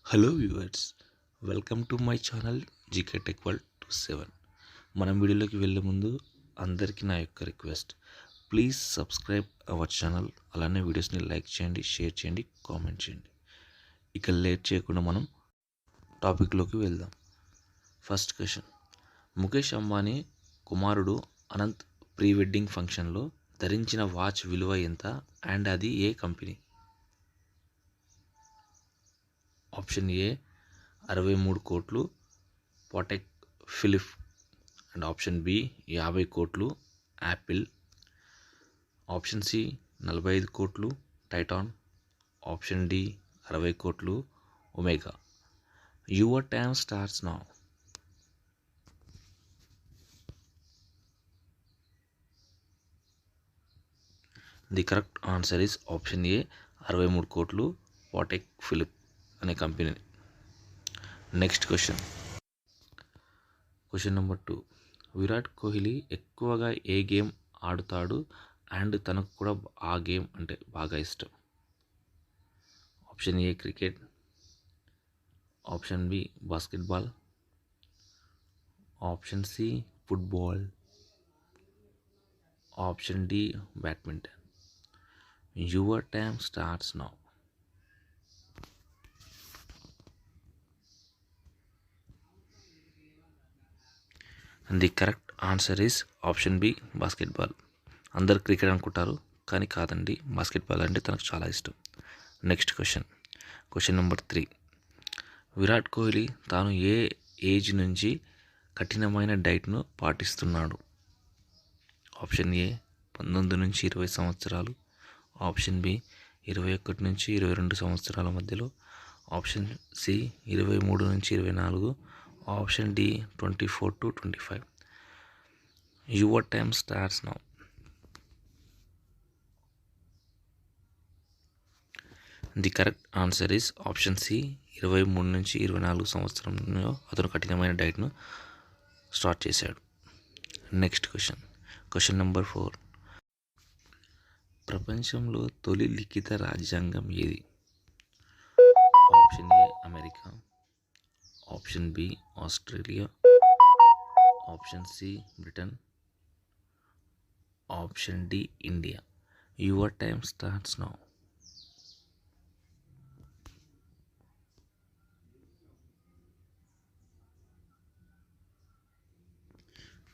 Hello viewers, welcome to my channel GK tech world 27. మనం వీడియోలోకి వెళ్ళే ముందు అందరికీ నా యొక్క request, please subscribe our channel. అలానే వీడియోస్ని లైక్ చేయండి, షేర్ చేయండి, కామెంట్ చేయండి. ఇక లేట్ చేయకుండా మనం టాపిక్లోకి వెళ్దాం. ఫస్ట్ క్వశ్చన్: ముఖేష్ అంబానీ కుమారుడు అనంత్ ప్రీ వెడ్డింగ్ ఫంక్షన్లో ధరించిన వాచ్ విలువ ఎంత అండ్ అది ఏ కంపెనీ? ఆప్షన్ ఏ 63 కోట్లు పాటెక్ ఫిలిప్, అండ్ ఆప్షన్ బి 50 కోట్లు యాపిల్, ఆప్షన్ సి 45 కోట్లు టైటాన్, ఆప్షన్ డి 60 కోట్లు omega. Your time starts now. The correct answer is option A 63 కోట్లు పాటెక్ ఫిలిప్ అనే company. Next question number 2. Virat Kohli ఎక్కువగా ఏ గేమ్ ఆడుతాడు అండ్ తనకు కూడా ఆ గేమ్ అంటే బాగా ఇష్టం? Option A cricket, option B basketball, option C football, option D badminton. Your time starts now. The correct answer is option B basketball. అందరు cricket అనుకుంటారు కానీ కాదండి, బాస్కెట్బాల్ అంటే తనకు చాలా ఇష్టం. Next question number 3. Virat Kohli తాను ఏ ఏజ్ నుంచి కఠినమైన డైట్ను పాటిస్తున్నాడు? ఆప్షన్ ఏ 19 నుంచి 20 సంవత్సరాలు, ఆప్షన్ బి 21 నుంచి 22 సంవత్సరాల మధ్యలో, ఆప్షన్ సి 23 నుంచి 24, option D 24 to 25. Your time starts now. The correct answer is option C 23 నుంచి 24 సంవత్సరంలో అతను కఠినమైన డైట్ను స్టార్ట్ చేశాడు. Next question number 4. ప్రపంచంలో తొలి లిఖిత రాజ్యాంగం ఏది? Option A America, option B Australia, option C Britain, option D India. Your time starts now.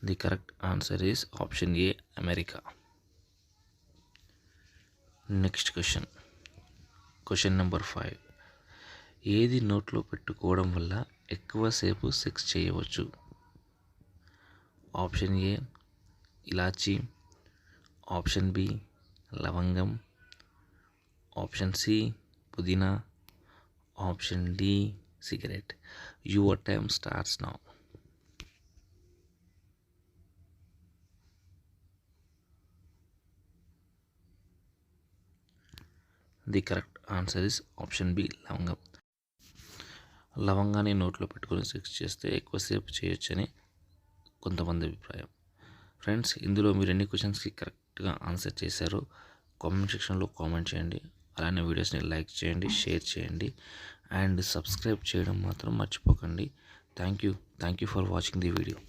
The correct answer is option A America. Next question number 5. ఏది నోట్లో పెట్టుకోవడం వల్ల ఎక్కువసేపు సెక్స్ చేయవచ్చు? ఆప్షన్ ఏ ఇలాచీ, ఆప్షన్ బి లవంగం, option C పుదీనా, option D cigarette. Your time starts now. The correct answer is option B లవంగం. లవంగాన్ని నోట్లో పెట్టుకొని సెక్స్ చేస్తే ఎక్కువసేపు చేయొచ్చని కొంతమంది అభిప్రాయం. ఫ్రెండ్స్, ఇందులో మీరు ఎన్ని క్వశ్చన్స్కి కరెక్ట్గా ఆన్సర్ చేశారో కామెంట్ సెక్షన్లో కామెంట్ చేయండి. అలానే వీడియోస్ని లైక్ చేయండి, షేర్ చేయండి అండ్ సబ్స్క్రైబ్ చేయడం మాత్రం మర్చిపోకండి. Thank you for watching the video.